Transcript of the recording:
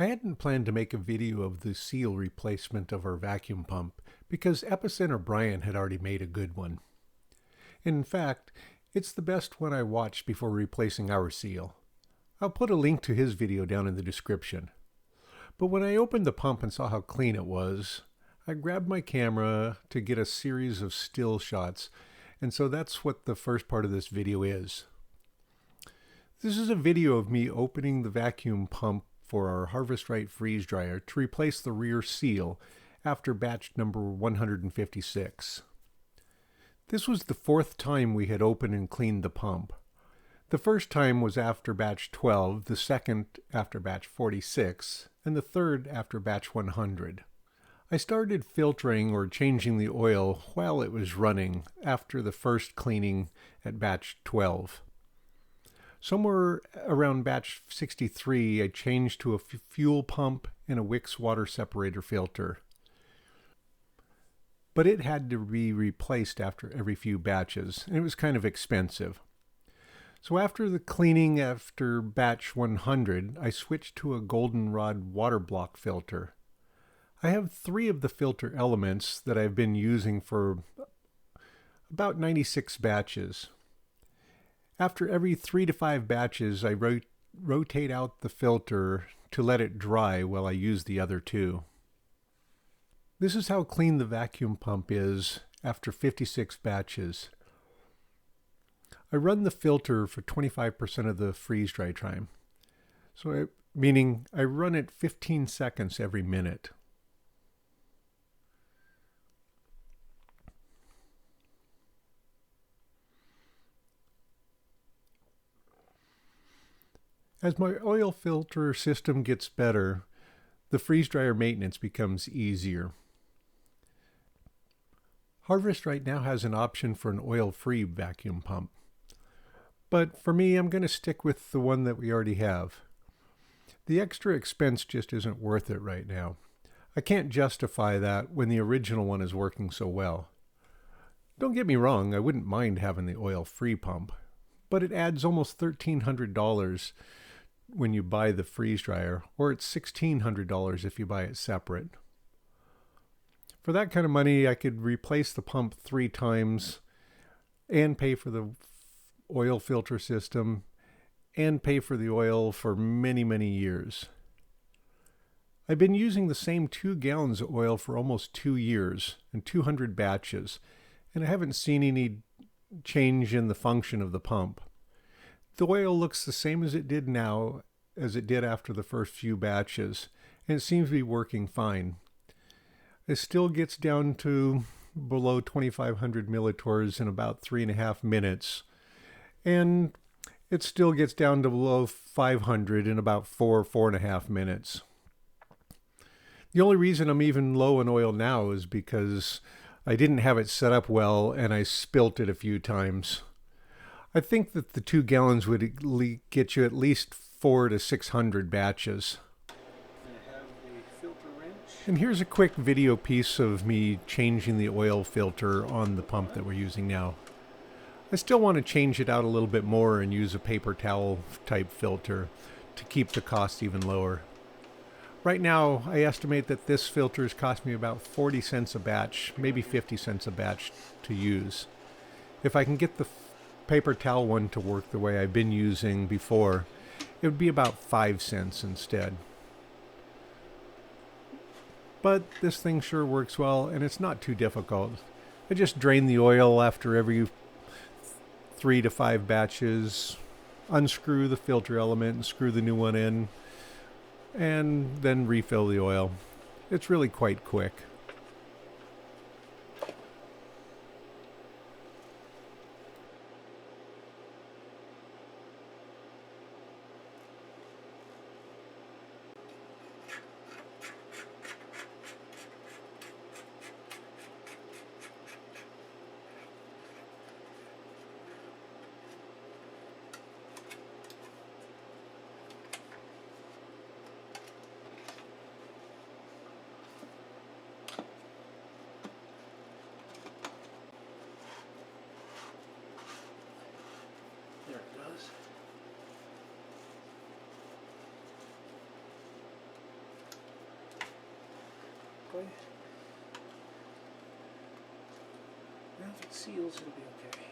I hadn't planned to make a video of the seal replacement of our vacuum pump because EpicenterBryan had already made a good one. In fact, it's the best one I watched before replacing our seal. I'll put a link to his video down in the description. But when I opened the pump and saw how clean it was, I grabbed my camera to get a series of still shots, and so that's what the first part of this video is. This is a video of me opening the vacuum pump for our Harvest Right freeze dryer to replace the rear seal after batch number 156. This was the fourth time we had opened and cleaned the pump. The first time was after batch 12, the second after batch 46, and the third after batch 100. I started filtering or changing the oil while it was running after the first cleaning at batch 12. Somewhere around batch 63, I changed to a fuel pump and a Wix water separator filter. But it had to be replaced after every few batches, and it was kind of expensive. So after the cleaning after batch 100, I switched to a goldenrod water block filter. I have 3 of the filter elements that I've been using for about 96 batches. After every 3 to 5 batches, I rotate out the filter to let it dry while I use the other 2. This is how clean the vacuum pump is after 56 batches. I run the filter for 25% of the freeze dry time, meaning I run it 15 seconds every minute. As my oil filter system gets better, the freeze dryer maintenance becomes easier. Harvest right now has an option for an oil-free vacuum pump. But for me, I'm going to stick with the one that we already have. The extra expense just isn't worth it right now. I can't justify that when the original one is working so well. Don't get me wrong, I wouldn't mind having the oil-free pump, but it adds almost $1,300 when you buy the freeze dryer, or it's $1,600 if you buy it separate. For that kind of money, I could replace the pump 3 times and pay for the oil filter system and pay for the oil for many, many years. I've been using the same 2 gallons of oil for almost 2 years and 200 batches, and I haven't seen any change in the function of the pump. The oil looks the same as it did now as it did after the first few batches, and it seems to be working fine. It still gets down to below 2,500 milliliters in about 3.5 minutes, and it still gets down to below 500 in about 4.5 minutes. The only reason I'm even low on oil now is because I didn't have it set up well and I spilt it a few times. I think that the 2 gallons would get you at least 400 to 600 batches. I have a filter wrench. And here's a quick video piece of me changing the oil filter on the pump that we're using now. I still want to change it out a little bit more and use a paper towel type filter to keep the cost even lower. Right now, I estimate that this filter has cost me about 40 cents a batch, maybe 50 cents a batch to use. If I can get the paper towel one to work the way I've been using before, it would be about 5 cents instead. But this thing sure works well, and it's not too difficult. I just drain the oil after every 3 to 5 batches, unscrew the filter element and screw the new one in, and then refill the oil. It's really quite quick. way. Now if it seals, it'll be okay.